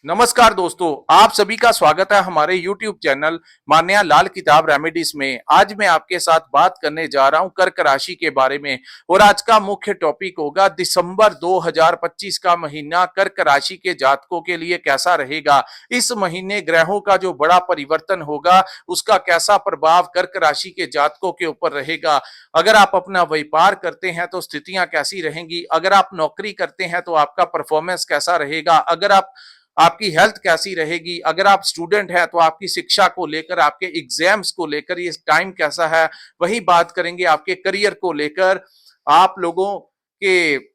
नमस्कार दोस्तों, आप सभी का स्वागत है हमारे YouTube चैनल मान्या लाल किताब रेमेडीज में। आज मैं आपके साथ बात करने जा रहा हूं कर्क राशि के बारे में और आज का मुख्य टॉपिक होगा दिसंबर 2025 का महीना कर्क राशि के जातकों के लिए कैसा रहेगा। इस महीने ग्रहों का जो बड़ा परिवर्तन होगा उसका कैसा प्रभाव कर्क राशि के जातकों के ऊपर रहेगा। अगर आप अपना व्यापार करते हैं तो स्थितियां कैसी रहेंगी, अगर आप नौकरी करते हैं तो आपका परफॉर्मेंस कैसा रहेगा, अगर आपकी हेल्थ कैसी रहेगी, अगर आप स्टूडेंट हैं तो आपकी शिक्षा को लेकर, आपके एग्जाम्स को लेकर ये टाइम कैसा है। वही बात करेंगे आपके करियर को लेकर, आप लोगों के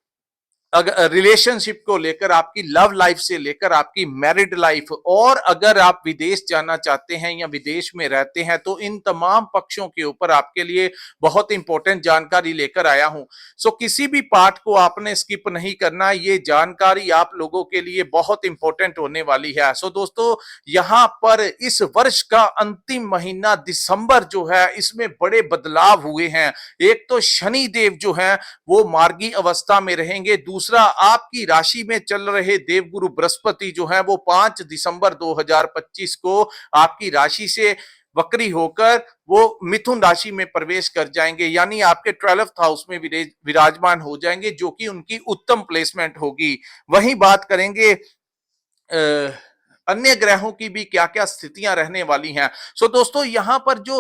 अगर रिलेशनशिप को लेकर, आपकी लव लाइफ से लेकर आपकी मैरिड लाइफ, और अगर आप विदेश जाना चाहते हैं या विदेश में रहते हैं तो इन तमाम पक्षों के ऊपर आपके लिए बहुत इंपॉर्टेंट जानकारी लेकर आया हूं। सो किसी भी पार्ट को आपने स्किप नहीं करना, ये जानकारी आप लोगों के लिए बहुत इंपॉर्टेंट होने वाली है। सो दोस्तों, यहां पर इस वर्ष का अंतिम महीना दिसंबर जो है इसमें बड़े बदलाव हुए हैं। एक तो शनि देव जो है वो मार्गी अवस्था में रहेंगे, दूसरा आपकी राशि में चल रहे देवगुरु बृहस्पति जो है वो 5 दिसंबर 2025 को आपकी राशि से वक्री होकर वो मिथुन राशि में प्रवेश कर जाएंगे, यानी आपके 12th हाउस में विराजमान हो जाएंगे, जो कि उनकी उत्तम प्लेसमेंट होगी। वहीं बात करेंगे अन्य ग्रहों की भी क्या क्या स्थितियां रहने वाली हैं। सो दोस्तों, यहां पर जो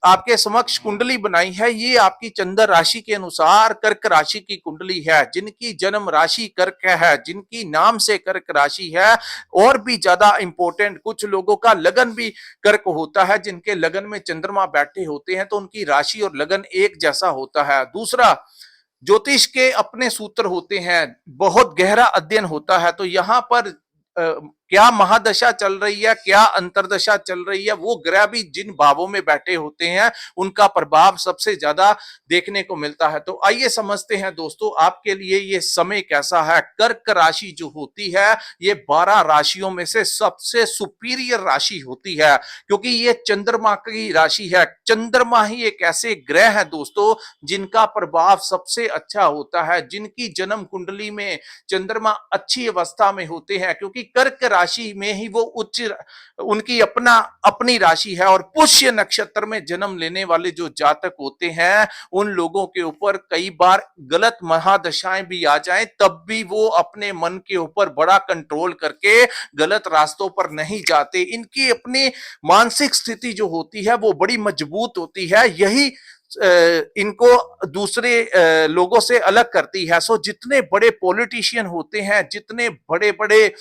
आपके समक्ष कुंडली बनाई है ये आपकी चंद्र राशि के अनुसार कर्क राशि की कुंडली है। जिनकी जन्म राशि कर्क है, जिनकी नाम से कर्क राशि है, और भी ज्यादा इंपॉर्टेंट कुछ लोगों का लगन भी कर्क होता है। जिनके लगन में चंद्रमा बैठे होते हैं तो उनकी राशि और लगन एक जैसा होता है। दूसरा, ज्योतिष के अपने सूत्र होते हैं, बहुत गहरा अध्ययन होता है। तो यहां पर क्या महादशा चल रही है, क्या अंतरदशा चल रही है, वो ग्रह भी जिन भावों में बैठे होते हैं उनका प्रभाव सबसे ज्यादा देखने को मिलता है। तो आइए समझते हैं दोस्तों, आपके लिए ये समय कैसा है। कर्क राशि जो होती है ये 12 राशियों में से सबसे सुपीरियर राशि होती है, क्योंकि ये चंद्रमा की राशि है। चंद्रमा ही एक ऐसे ग्रह है दोस्तों जिनका प्रभाव सबसे अच्छा होता है, जिनकी जन्म कुंडली में चंद्रमा अच्छी अवस्था में होते हैं, क्योंकि कर्क राशि में ही वो उच्च उनकी अपनी राशि है। और पुष्य नक्षत्र में जन्म लेने वाले जो जातक होते हैं उन लोगों के ऊपर कई बार गलत महादशाएं भी आ जाएं, तब भी वो अपने मन के ऊपर बड़ा कंट्रोल करके गलत रास्तों पर नहीं जाते। इनकी अपनी मानसिक स्थिति जो होती है वो बड़ी मजबूत होती है, यही इनको दूसरे लोगों से अलग करती है। सो जितने बड़े पॉलिटिशियन होते हैं, जितने बड़े बड़े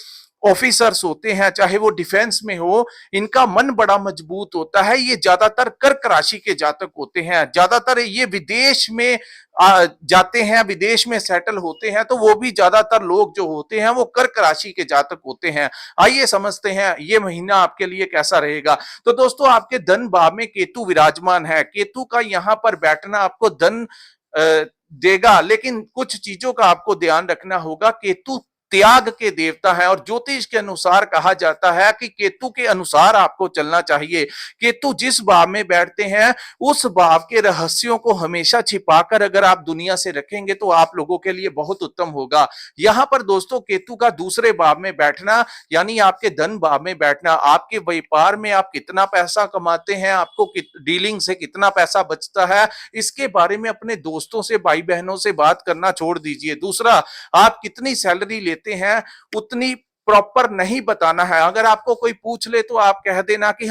ऑफिसर्स होते हैं, चाहे वो डिफेंस में हो, इनका मन बड़ा मजबूत होता है। ये ज्यादातर कर्क राशि के जातक होते हैं। ज्यादातर ये विदेश में जाते हैं, विदेश में सेटल होते हैं, तो वो भी ज्यादातर लोग जो होते हैं वो कर्क राशि के जातक होते हैं। आइए समझते हैं ये महीना आपके लिए कैसा रहेगा। तो दोस्तों, आपके धन भाव में केतु विराजमान है। केतु का यहां पर बैठना आपको धन देगा, लेकिन कुछ चीजों का आपको ध्यान रखना होगा। केतु त्याग के देवता है और ज्योतिष के अनुसार कहा जाता है कि केतु के अनुसार आपको चलना चाहिए। केतु जिस भाव में बैठते हैं उस भाव के रहस्यों को हमेशा छिपाकर अगर आप दुनिया से रखेंगे तो आप लोगों के लिए बहुत उत्तम होगा। यहां पर दोस्तों, केतु का दूसरे भाव में बैठना यानी आपके धन भाव में बैठना, आपके व्यापार में आप कितना पैसा कमाते हैं, आपको डीलिंग से कितना पैसा बचता है, इसके बारे में अपने दोस्तों से, भाई बहनों से बात करना छोड़ दीजिए। दूसरा, आप कितनी सैलरी लेते हैं उतनी प्रॉपर नहीं बताना है। अगर आपको कोई पूछ ले तो आप कह देना कि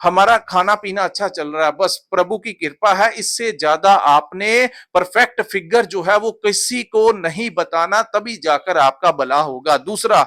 हमारा खाना पीना अच्छा चल रहा है, बस प्रभु की कृपा है। इससे ज्यादा आपने परफेक्ट फिगर जो है वो किसी को नहीं बताना, तभी जाकर आपका भला होगा। दूसरा,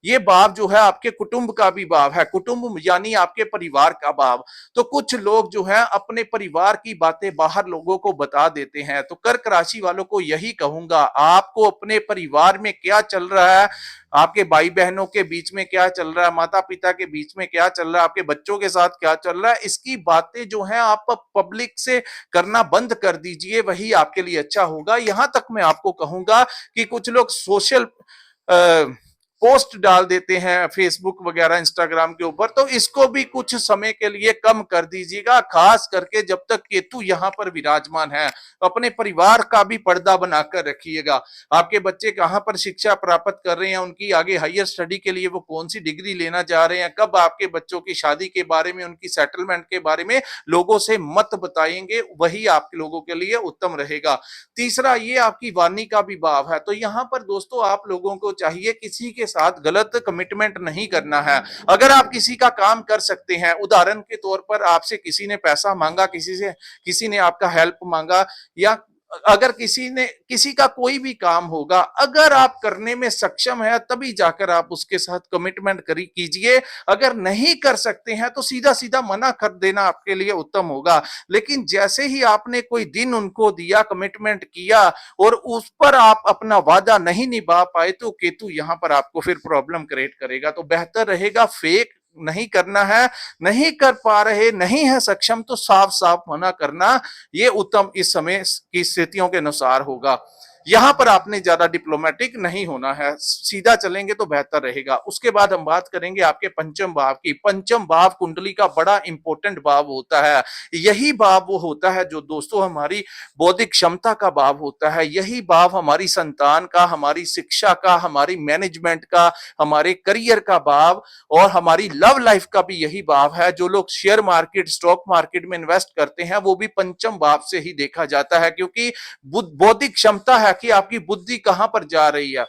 ये भाव जो है आपके कुटुंब का भी भाव है। कुटुंब यानी आपके परिवार का भाव। तो कुछ लोग जो है अपने परिवार की बातें बाहर लोगों को बता देते हैं। तो कर्क राशि वालों को यही कहूंगा, आपको अपने परिवार में क्या चल रहा है, आपके भाई बहनों के बीच में क्या चल रहा है, माता पिता के बीच में क्या चल रहा है, आपके बच्चों के साथ क्या चल रहा है, इसकी बातें जो है आप पब्लिक से करना बंद कर दीजिए, वही आपके लिए अच्छा होगा। यहां तक मैं आपको कहूंगा कि कुछ लोग सोशल पोस्ट डाल देते हैं फेसबुक वगैरह इंस्टाग्राम के ऊपर, तो इसको भी कुछ समय के लिए कम कर दीजिएगा, खास करके जब तक केतु यहाँ पर विराजमान है। अपने परिवार का भी पर्दा बनाकर रखिएगा। आपके बच्चे कहाँ पर शिक्षा प्राप्त कर रहे हैं, उनकी आगे हायर स्टडी के लिए वो कौन सी डिग्री लेना जा रहे हैं, कब आपके बच्चों की शादी के बारे में, उनकी सेटलमेंट के बारे में लोगों से मत बताएंगे, वही आपके लोगों के लिए उत्तम रहेगा। तीसरा, ये आपकी वाणी का भी भाव है, तो यहाँ पर दोस्तों आप लोगों को चाहिए किसी के साथ गलत कमिटमेंट नहीं करना है। अगर आप किसी का काम कर सकते हैं, उदाहरण के तौर पर आपसे किसी ने पैसा मांगा, किसी ने आपका हेल्प मांगा, या अगर किसी का कोई भी काम होगा, अगर आप करने में सक्षम है तभी जाकर आप उसके साथ कमिटमेंट कीजिए। अगर नहीं कर सकते हैं तो सीधा सीधा मना कर देना आपके लिए उत्तम होगा। लेकिन जैसे ही आपने कोई दिन उनको दिया, कमिटमेंट किया और उस पर आप अपना वादा नहीं निभा पाए, तो केतु यहां पर आपको फिर प्रॉब्लम क्रिएट करेगा। तो बेहतर रहेगा फेक नहीं करना है, नहीं कर पा रहे, नहीं है सक्षम, तो साफ साफ मना करना, ये उत्तम इस समय की स्थितियों के अनुसार होगा। यहां पर आपने ज्यादा डिप्लोमेटिक नहीं होना है, सीधा चलेंगे तो बेहतर रहेगा। उसके बाद हम बात करेंगे आपके पंचम भाव की। पंचम भाव कुंडली का बड़ा इंपॉर्टेंट भाव होता है। यही भाव वो होता है जो दोस्तों हमारी बौद्धिक क्षमता का भाव होता है। यही भाव हमारी संतान का, हमारी शिक्षा का, हमारी मैनेजमेंट का, हमारे करियर का भाव और हमारी लव लाइफ का भी यही भाव है। जो लोग शेयर मार्केट, स्टॉक मार्केट में इन्वेस्ट करते हैं, वो भी पंचम भाव से ही देखा जाता है, क्योंकि बौद्धिक क्षमता है कि आपकी बुद्धि कहां पर जा रही है।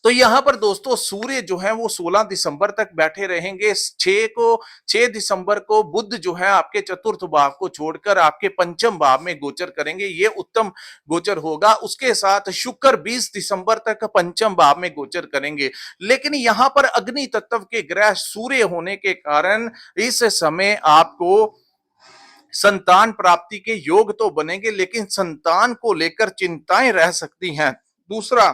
तो यहां पर दोस्तों सूर्य जो है वो 16 दिसंबर तक बैठे रहेंगे। 6 दिसंबर को बुध जो है आपके चतुर्थ भाव को छोड़कर आपके पंचम भाव में गोचर करेंगे, ये उत्तम गोचर होगा। उसके साथ शुक्र 20 दिसंबर तक पंचम भाव में गोचर करेंगे। लेकिन यहां पर अग्नि तत्व के ग्रह सूर्य होने के कारण इस समय आपको संतान प्राप्ति के योग तो बनेंगे, लेकिन संतान को लेकर चिंताएं रह सकती हैं। दूसरा,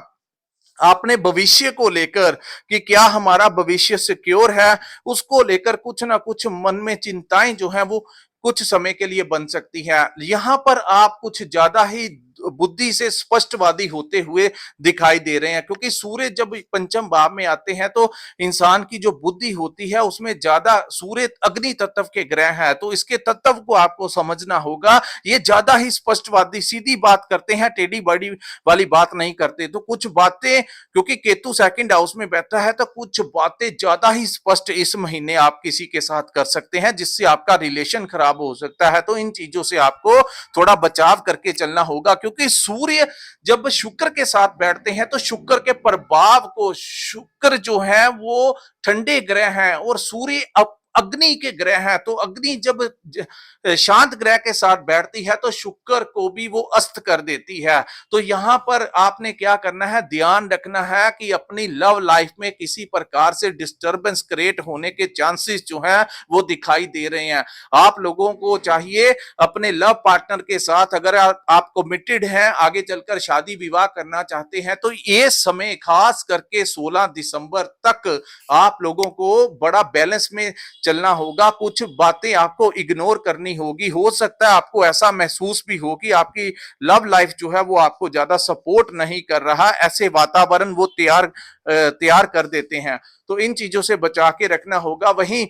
आपने भविष्य को लेकर कि क्या हमारा भविष्य सिक्योर है, उसको लेकर कुछ ना कुछ मन में चिंताएं जो है वो कुछ समय के लिए बन सकती है। यहां पर आप कुछ ज्यादा ही बुद्धि से स्पष्टवादी होते हुए दिखाई दे रहे हैं, क्योंकि सूर्य जब पंचम भाव में आते हैं तो इंसान की जो बुद्धि होती है उसमें ज्यादा, सूर्य अग्नि तत्व के ग्रह है, तो इसके तत्व को आपको समझना होगा। ये ज्यादा ही स्पष्टवादी, सीधी बात करते हैं, टेढ़ी बड़ी वाली बात नहीं करते। तो कुछ बातें, क्योंकि केतु सेकंड हाउस में बैठा है, तो कुछ बातें ज्यादा ही स्पष्ट इस महीने आप किसी के साथ कर सकते हैं, जिससे आपका रिलेशन खराब हो सकता है। तो इन चीजों से आपको थोड़ा बचाव करके चलना होगा, क्योंकि सूर्य जब शुक्र के साथ बैठते हैं तो शुक्र के प्रभाव को, शुक्र जो है वो ठंडे ग्रह हैं और सूर्य अग्नि के ग्रह हैं, तो अग्नि जब शांत ग्रह के साथ बैठती है तो शुक्र को भी वो अस्त कर देती है। तो यहां पर आपने क्या करना है, ध्यान रखना है कि अपनी लव लाइफ में किसी प्रकार से डिस्टरबेंस क्रिएट होने के चांसेस जो हैं वो दिखाई दे रहे हैं। आप लोगों को चाहिए अपने लव पार्टनर के साथ, अगर आप कमिटेड हैं, आगे चलकर शादी विवाह करना चाहते हैं, तो ये समय खास करके 16 दिसंबर तक आप लोगों को बड़ा बैलेंस में चलना होगा। कुछ बातें आपको इग्नोर करनी होगी। हो सकता है आपको ऐसा महसूस भी हो कि आपकी लव लाइफ जो है वो आपको ज्यादा सपोर्ट नहीं कर रहा, ऐसे वातावरण वो तैयार कर देते हैं। तो इन चीजों से बचा के रखना होगा। वहीं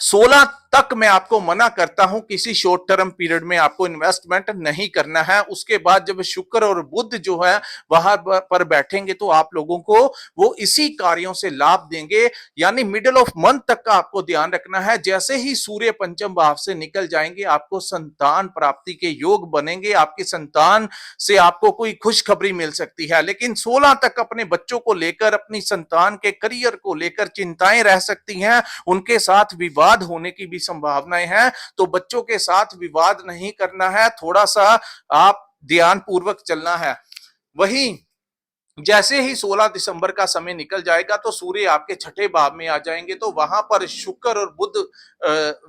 16 तक मैं आपको मना करता हूं, किसी शॉर्ट टर्म पीरियड में आपको इन्वेस्टमेंट नहीं करना है। उसके बाद जब शुक्र और बुध जो है वहां पर बैठेंगे तो आप लोगों को वो इसी कार्यों से लाभ देंगे। यानी मिडिल ऑफ मंथ तक का आपको ध्यान रखना है। जैसे ही सूर्य पंचम भाव से निकल जाएंगे आपको संतान प्राप्ति के योग बनेंगे, आपकी संतान से आपको कोई खुशखबरी मिल सकती है। लेकिन 16 तक अपने बच्चों को लेकर, अपनी संतान के करियर को लेकर चिंताएं रह सकती हैं। उनके साथ विवाद होने की भी संभावनाएं हैं, तो बच्चों के साथ विवाद नहीं करना है, थोड़ा सा आप ध्यान पूर्वक चलना है। वहीं जैसे ही 16 दिसंबर का समय निकल जाएगा तो सूर्य आपके छठे भाव में आ जाएंगे, तो वहां पर शुक्र और बुध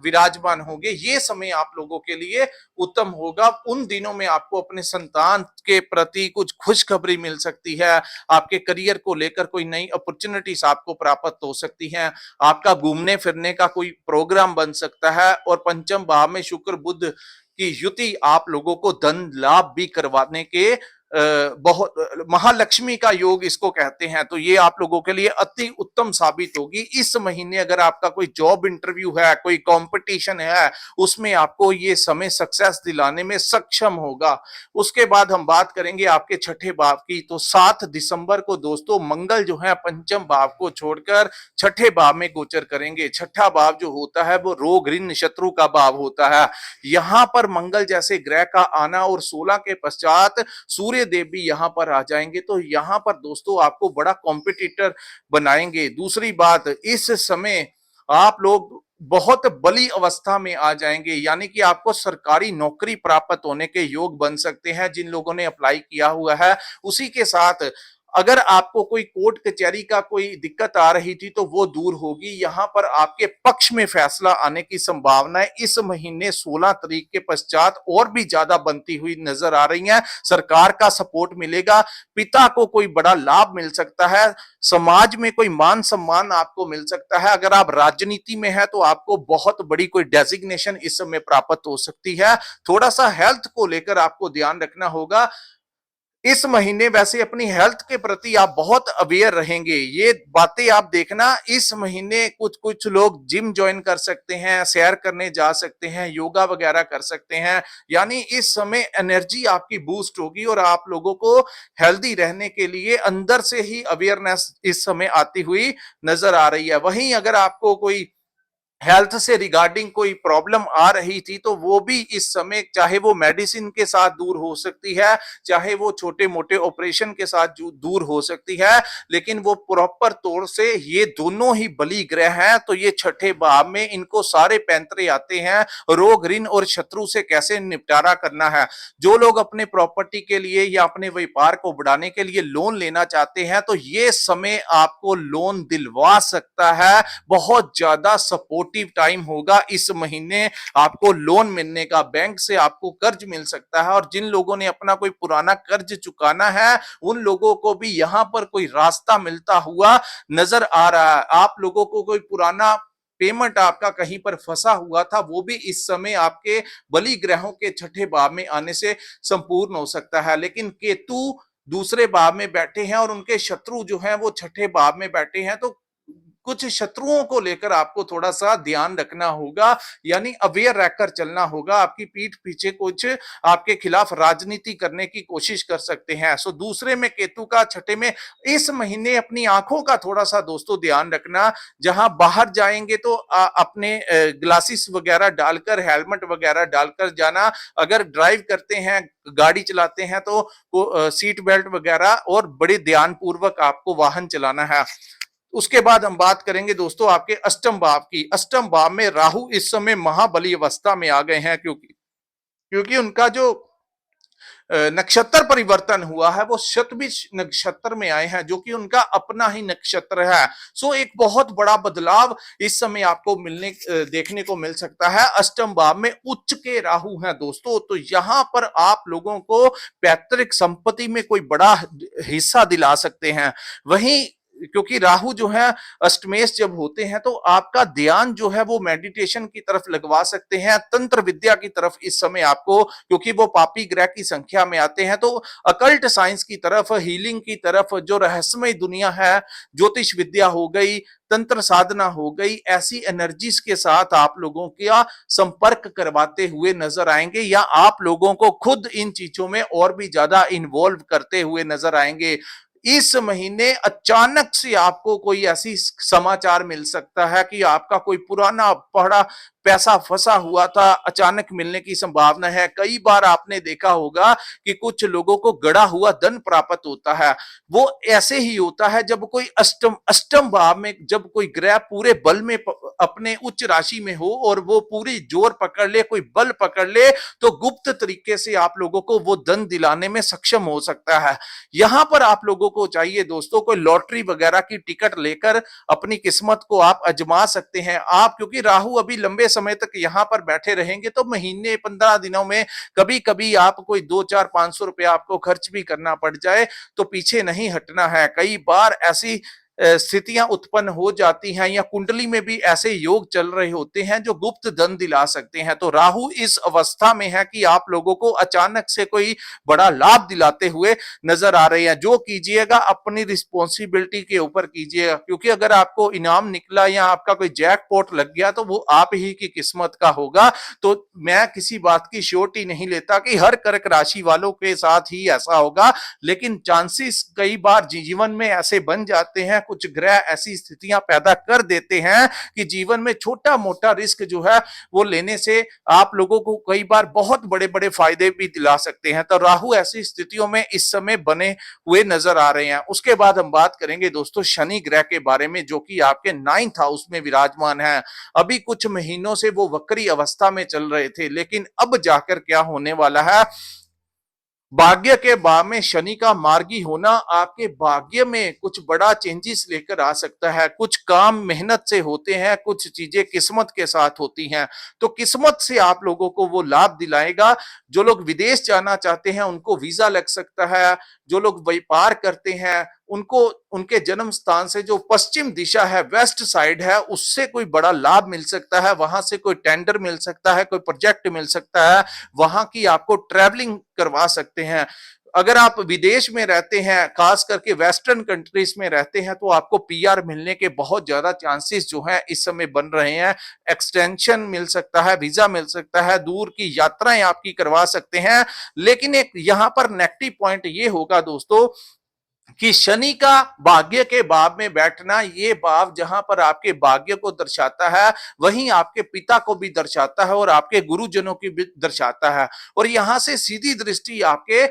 विराजमान होंगे। ये समय आप लोगों के लिए उत्तम होगा। उन दिनों में आपको अपने संतान के प्रति कुछ खुशखबरी मिल सकती है, आपके करियर को लेकर कोई नई अपॉर्चुनिटीज आपको प्राप्त हो सकती हैं, आपका घूमने फिरने का कोई प्रोग्राम बन सकता है। और पंचम भाव में शुक्र बुध की युति आप लोगों को धन लाभ भी करवाने के बहुत महालक्ष्मी का योग इसको कहते हैं, तो ये आप लोगों के लिए अति उत्तम साबित होगी। इस महीने अगर आपका कोई जॉब इंटरव्यू है, कोई कंपटीशन है, उसमें आपको ये समय सक्सेस दिलाने में सक्षम होगा। उसके बाद हम बात करेंगे आपके छठे भाव की। तो 7 दिसंबर को दोस्तों मंगल जो है पंचम भाव को छोड़कर छठे भाव में गोचर करेंगे। छठा भाव जो होता है वो रोग ऋण शत्रु का भाव होता है। यहां पर मंगल जैसे ग्रह का आना और 16 के पश्चात सूर्य देव भी यहां पर आ जाएंगे, तो यहां पर दोस्तों आपको बड़ा कॉम्पिटिटर बनाएंगे। दूसरी बात, इस समय आप लोग बहुत बली अवस्था में आ जाएंगे, यानी कि आपको सरकारी नौकरी प्राप्त होने के योग बन सकते हैं जिन लोगों ने अप्लाई किया हुआ है। उसी के साथ अगर आपको कोई कोर्ट कचहरी का कोई दिक्कत आ रही थी तो वो दूर होगी। यहां पर आपके पक्ष में फैसला आने की संभावनाएं इस महीने 16 तारीख के पश्चात और भी ज्यादा बनती हुई नजर आ रही हैं। सरकार का सपोर्ट मिलेगा, पिता को कोई बड़ा लाभ मिल सकता है, समाज में कोई मान सम्मान आपको मिल सकता है। अगर आप राजनीति में है तो आपको बहुत बड़ी कोई डेजिग्नेशन इस समय प्राप्त हो सकती है। थोड़ा सा हेल्थ को लेकर आपको ध्यान रखना होगा। इस महीने वैसे अपनी हेल्थ के प्रति आप बहुत अवेयर रहेंगे, ये बातें आप देखना। इस महीने कुछ कुछ लोग जिम ज्वाइन कर सकते हैं, सैर करने जा सकते हैं, योगा वगैरह कर सकते हैं। यानी इस समय एनर्जी आपकी बूस्ट होगी और आप लोगों को हेल्दी रहने के लिए अंदर से ही अवेयरनेस इस समय आती हुई नजर आ रही है। वहीं अगर आपको कोई हेल्थ से रिगार्डिंग कोई प्रॉब्लम आ रही थी तो वो भी इस समय, चाहे वो मेडिसिन के साथ दूर हो सकती है, चाहे वो छोटे मोटे ऑपरेशन के साथ दूर हो सकती है, लेकिन वो प्रॉपर तौर से ये दोनों ही बली ग्रह हैं, तो ये छठे भाव में इनको सारे पैंतरे आते हैं रोग ऋण और शत्रु से कैसे निपटारा करना है। जो लोग अपने प्रॉपर्टी के लिए या अपने व्यापार को बढ़ाने के लिए लोन लेना चाहते हैं तो ये समय आपको लोन दिलवा सकता है। बहुत ज्यादा सपोर्टिव टाइम होगा इस महीने, आपको लोन मिलने का, बैंक से आपको कर्ज मिल सकता है। और जिन लोगों ने अपना कोई पुराना कर्ज चुकाना है उन लोगों को भी यहां पर कोई रास्ता मिलता हुआ नजर आ रहा है। आप लोगों को कोई पुराना पेमेंट आपका कहीं पर फंसा हुआ था वो भी इस समय आपके बलि ग्रहों के छठे भाव में आने से संपूर्ण हो सकता है। लेकिन केतु दूसरे भाव में बैठे हैं और उनके शत्रु जो हैं वो छठे भाव में बैठे हैं, तो कुछ शत्रुओं को लेकर आपको थोड़ा सा ध्यान रखना होगा, यानी अवेयर रहकर चलना होगा। आपकी पीठ पीछे कुछ आपके खिलाफ राजनीति करने की कोशिश कर सकते हैं। सो दूसरे में केतु का, छठे में, इस महीने अपनी आंखों का थोड़ा सा दोस्तों ध्यान रखना। जहां बाहर जाएंगे तो अपने ग्लासेस वगैरह डालकर, हेलमेट वगैरह डालकर जाना। अगर ड्राइव करते हैं, गाड़ी चलाते हैं तो सीट बेल्ट वगैरह और बड़े ध्यान पूर्वक आपको वाहन चलाना है। उसके बाद हम बात करेंगे दोस्तों आपके अष्टम भाव की। अष्टम भाव में राहु इस समय महाबली अवस्था में आ गए हैं, क्योंकि क्योंकि उनका जो नक्षत्र परिवर्तन हुआ है वो शतभिष नक्षत्र में आए हैं, जो कि उनका अपना ही नक्षत्र है। सो एक बहुत बड़ा बदलाव इस समय आपको देखने को मिल सकता है। अष्टम भाव में उच्च के राहु हैं दोस्तों, तो यहां पर आप लोगों को पैतृक संपत्ति में कोई बड़ा हिस्सा दिला सकते हैं। वहीं क्योंकि राहु जो है अष्टमेश जब होते हैं तो आपका ध्यान जो है वो मेडिटेशन की तरफ लगवा सकते हैं, तंत्र विद्या की तरफ इस समय आपको, क्योंकि वो पापी ग्रह की संख्या में आते हैं, तो अकल्ट साइंस की तरफ, हीलिंग की तरफ, जो रहस्यमय दुनिया है, ज्योतिष विद्या हो गई, तंत्र साधना हो गई, ऐसी एनर्जीज के साथ आप लोगों का संपर्क करवाते हुए नजर आएंगे, या आप लोगों को खुद इन चीजों में और भी ज्यादा इन्वॉल्व करते हुए नजर आएंगे। इस महीने अचानक से आपको कोई ऐसी समाचार मिल सकता है कि आपका कोई पुराना पड़ा पैसा फंसा हुआ था, अचानक मिलने की संभावना है। कई बार आपने देखा होगा कि कुछ लोगों को गड़ा हुआ धन प्राप्त होता है, वो ऐसे ही होता है जब कोई अष्टम भाव में, जब कोई ग्रह पूरे बल में अपने उच्च राशि में हो और वो पूरी जोर पकड़ ले, कोई बल पकड़ ले, तो गुप्त तरीके से आप लोगों को वो धन दिलाने में सक्षम हो सकता है। यहां पर आप लोगों को चाहिए दोस्तों, कोई लॉटरी वगैरह की टिकट लेकर अपनी किस्मत को आप आजमा सकते हैं। आप, क्योंकि राहु अभी लंबे समय तक यहां पर बैठे रहेंगे, तो महीने 15 दिनों में कभी कभी आप कोई 2, 4, 500 रुपया आपको खर्च भी करना पड़ जाए तो पीछे नहीं हटना है। कई बार ऐसी स्थितियां उत्पन्न हो जाती हैं या कुंडली में भी ऐसे योग चल रहे होते हैं जो गुप्त धन दिला सकते हैं। तो राहु इस अवस्था में है कि आप लोगों को अचानक से कोई बड़ा लाभ दिलाते हुए नजर आ रहे हैं। जो कीजिएगा अपनी रिस्पॉन्सिबिलिटी के ऊपर कीजिएगा, क्योंकि अगर आपको इनाम निकला या आपका कोई जैकपॉट लग गया तो वो आप ही की किस्मत का होगा। तो मैं किसी बात की श्योरिटी नहीं लेता कि हर कर्क राशि वालों के साथ ही ऐसा होगा, लेकिन चांसेस कई बार जीवन में ऐसे बन जाते हैं, कुछ ग्रह ऐसी स्थितियां पैदा कर देते हैं कि जीवन में छोटा मोटा रिस्क जो है वो लेने से आप लोगों को कई बार बहुत बड़े बड़े फायदे भी दिला सकते हैं। तो राहु ऐसी स्थितियों में इस समय बने हुए नजर आ रहे हैं। उसके बाद हम बात करेंगे दोस्तों शनि ग्रह के बारे में, जो कि आपके 9th हाउस में विराजमान है। अभी कुछ महीनों से वो वक्री अवस्था में चल रहे थे, लेकिन अब जाकर क्या होने वाला है, भाग्य के भाव में शनि का मार्गी होना आपके भाग्य में कुछ बड़ा चेंजेस लेकर आ सकता है। कुछ काम मेहनत से होते हैं, कुछ चीजें किस्मत के साथ होती हैं। तो किस्मत से आप लोगों को वो लाभ दिलाएगा। जो लोग विदेश जाना चाहते हैं उनको वीजा लग सकता है। जो लोग व्यापार करते हैं उनको उनके जन्म स्थान से जो पश्चिम दिशा है, वेस्ट साइड है, उससे कोई बड़ा लाभ मिल सकता है। वहां से कोई टेंडर मिल सकता है, कोई प्रोजेक्ट मिल सकता है, वहां की आपको ट्रैवलिंग करवा सकते हैं। अगर आप विदेश में रहते हैं, खास करके वेस्टर्न कंट्रीज में रहते हैं, तो आपको पीआर मिलने के बहुत ज्यादा चांसेस जो है इस समय बन रहे हैं। एक्सटेंशन मिल सकता है, वीजा मिल सकता है, दूर की यात्राएं आपकी करवा सकते हैं। लेकिन एक यहां पर नेगेटिव पॉइंट ये होगा दोस्तों कि शनि का भाग्य के भाव में बैठना, ये भाव जहां पर आपके भाग्य को दर्शाता है वहीं आपके पिता को भी दर्शाता है और आपके गुरुजनों की भी दर्शाता है। और यहां से सीधी दृष्टि आपके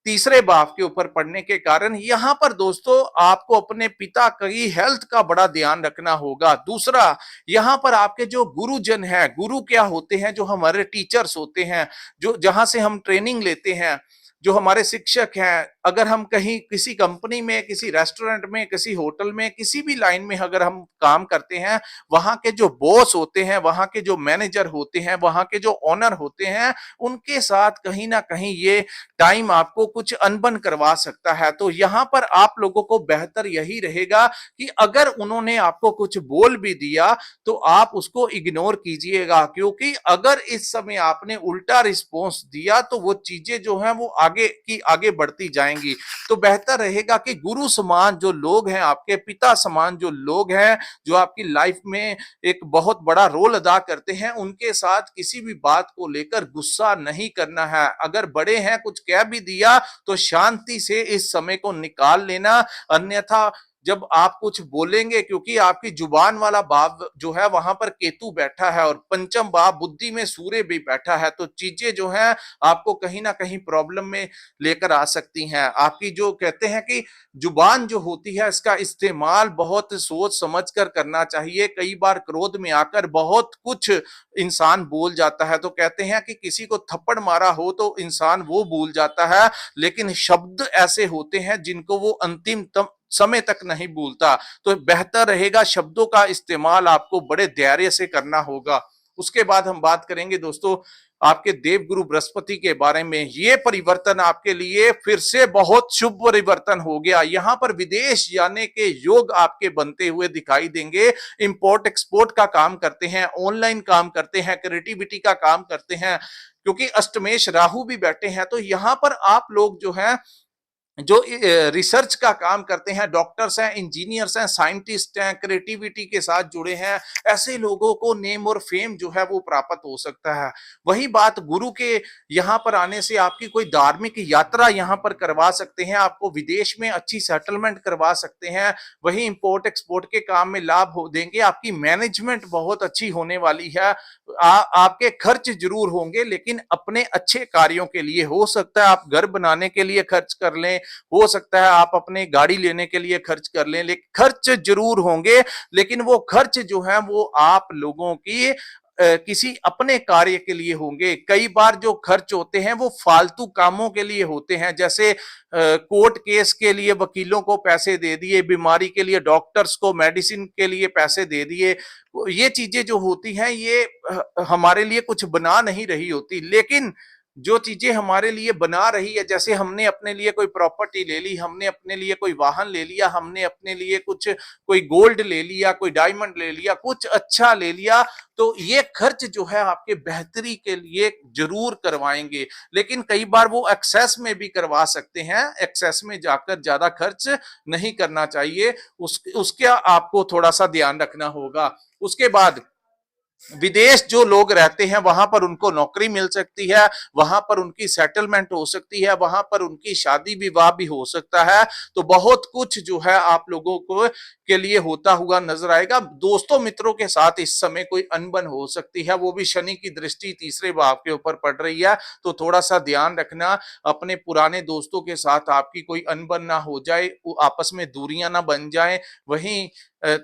तीसरे भाव के ऊपर पड़ने के कारण यहां पर दोस्तों आपको अपने पिता की हेल्थ का बड़ा ध्यान रखना होगा। दूसरा, यहां पर आपके जो गुरुजन है, गुरु क्या होते हैं, जो हमारे टीचर्स होते हैं, जो जहां से हम ट्रेनिंग लेते हैं, जो हमारे शिक्षक हैं, अगर हम कहीं किसी कंपनी में, किसी रेस्टोरेंट में, किसी होटल में, किसी भी लाइन में अगर हम काम करते हैं, वहां के जो बॉस होते हैं, वहां के जो मैनेजर होते हैं, वहां के जो ओनर होते हैं, उनके साथ कहीं ना कहीं ये टाइम आपको कुछ अनबन करवा सकता है। तो यहां पर आप लोगों को बेहतर यही रहेगा कि अगर उन्होंने आपको कुछ बोल भी दिया तो आप उसको इग्नोर कीजिएगा, क्योंकि अगर इस समय आपने उल्टा रिस्पॉन्स दिया तो वो चीजें जो हैं वो आगे की आगे बढ़ती जाएंगी। तो बेहतर रहेगा कि गुरु समान जो लोग हैं, आपके पिता समान जो लोग हैं, जो आपकी लाइफ में एक बहुत बड़ा रोल अदा करते हैं, उनके साथ किसी भी बात को लेकर गुस्सा नहीं करना है। अगर बड़े हैं कुछ कह भी दिया तो शांति से इस समय को निकाल लेना, अन्यथा जब आप कुछ बोलेंगे, क्योंकि आपकी जुबान वाला भाव जो है वहां पर केतु बैठा है और पंचम भाव बुद्धि में सूर्य भी बैठा है, तो चीजें जो हैं आपको कहीं ना कहीं प्रॉब्लम में लेकर आ सकती हैं। आपकी जो कहते हैं कि जुबान जो होती है इसका इस्तेमाल बहुत सोच समझ कर करना चाहिए। कई बार क्रोध में आकर बहुत कुछ इंसान बोल जाता है। तो कहते हैं कि किसी को थप्पड़ मारा हो तो इंसान वो भूल जाता है, लेकिन शब्द ऐसे होते हैं जिनको वो अंतिम समय तक नहीं भूलता। तो बेहतर रहेगा शब्दों का इस्तेमाल आपको बड़े धैर्य से करना होगा। उसके बाद हम बात करेंगे दोस्तों आपके देवगुरु बृहस्पति के बारे में। ये परिवर्तन आपके लिए फिर से बहुत शुभ परिवर्तन हो गया। यहां पर विदेश जाने के योग आपके बनते हुए दिखाई देंगे। इंपोर्ट एक्सपोर्ट का काम करते हैं, ऑनलाइन काम करते हैं, क्रिएटिविटी का काम करते हैं, क्योंकि अष्टमेश राहु भी बैठे हैं। तो यहां पर आप लोग जो है जो रिसर्च का काम करते हैं, डॉक्टर्स हैं, इंजीनियर्स हैं, साइंटिस्ट हैं, क्रिएटिविटी के साथ जुड़े हैं, ऐसे लोगों को नेम और फेम जो है वो प्राप्त हो सकता है। वही बात गुरु के यहाँ पर आने से आपकी कोई धार्मिक यात्रा यहाँ पर करवा सकते हैं, आपको विदेश में अच्छी सेटलमेंट करवा सकते हैं। वही इंपोर्ट एक्सपोर्ट के काम में लाभ हो देंगे। आपकी मैनेजमेंट बहुत अच्छी होने वाली है। आपके खर्च जरूर होंगे, लेकिन अपने अच्छे कार्यों के लिए। हो सकता है आप घर बनाने के लिए खर्च कर लें, हो सकता है आप अपने गाड़ी लेने के लिए खर्च कर लें, लेकिन खर्च जरूर होंगे। लेकिन वो खर्च जो है वो आप लोगों की किसी अपने कार्य के लिए होंगे। कई बार जो खर्च होते हैं वो फालतू कामों के लिए होते हैं, जैसे कोर्ट केस के लिए वकीलों को पैसे दे दिए, बीमारी के लिए डॉक्टर्स को मेडिसिन के लिए पैसे दे दिए। ये चीजें जो होती हैं ये हमारे लिए कुछ बना नहीं रही होती, लेकिन जो चीजें हमारे लिए बना रही है, जैसे हमने अपने लिए कोई प्रॉपर्टी ले ली, हमने अपने लिए कोई वाहन ले लिया, हमने अपने लिए कुछ कोई गोल्ड ले लिया, कोई डायमंड ले लिया, कुछ अच्छा ले लिया, तो ये खर्च जो है आपके बेहतरी के लिए जरूर करवाएंगे। लेकिन कई बार वो एक्सेस में भी करवा सकते हैं, एक्सेस में जाकर ज्यादा खर्च नहीं करना चाहिए, उसका आपको थोड़ा सा ध्यान रखना होगा। उसके बाद विदेश जो लोग रहते हैं वहां पर उनको नौकरी मिल सकती है, वहां पर उनकी सेटलमेंट हो सकती है, वहां पर उनकी शादी विवाह भी हो सकता है। तो बहुत कुछ जो है आप लोगों को के लिए होता हुआ नजर आएगा। दोस्तों मित्रों के साथ इस समय कोई अनबन हो सकती है, वो भी शनि की दृष्टि तीसरे भाव के ऊपर पड़ रही है, तो थोड़ा सा ध्यान रखना, अपने पुराने दोस्तों के साथ आपकी कोई अनबन ना हो जाए, आपस में दूरियां ना बन जाएं। वहीं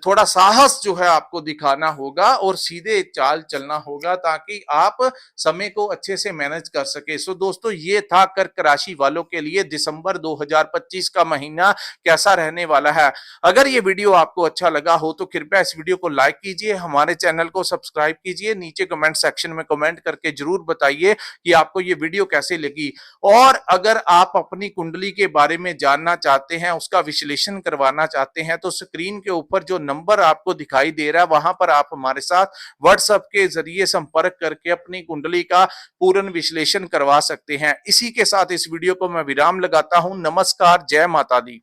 थोड़ा साहस जो है आपको दिखाना होगा और सीधे चाल चलना होगा, ताकि आप समय को अच्छे से मैनेज कर सके। सो दोस्तों, ये था कर्क राशि वालों के लिए दिसंबर 2025 का महीना कैसा रहने वाला है। अगर ये वीडियो आपको अच्छा लगा हो तो कृपया इस वीडियो को लाइक कीजिए, हमारे चैनल को सब्सक्राइब कीजिए, नीचे कमेंट सेक्शन में कमेंट करके जरूर बताइए कि आपको ये वीडियो कैसे लगी। और अगर आप अपनी कुंडली के बारे में जानना चाहते हैं, उसका विश्लेषण करवाना चाहते हैं, तो स्क्रीन के ऊपर जो नंबर आपको दिखाई दे रहा है वहां पर आप हमारे साथ व्हाट्सएप के जरिए संपर्क करके अपनी कुंडली का पूर्ण विश्लेषण करवा सकते हैं। इसी के साथ इस वीडियो को मैं विराम लगाता हूं। नमस्कार, जय माता दी।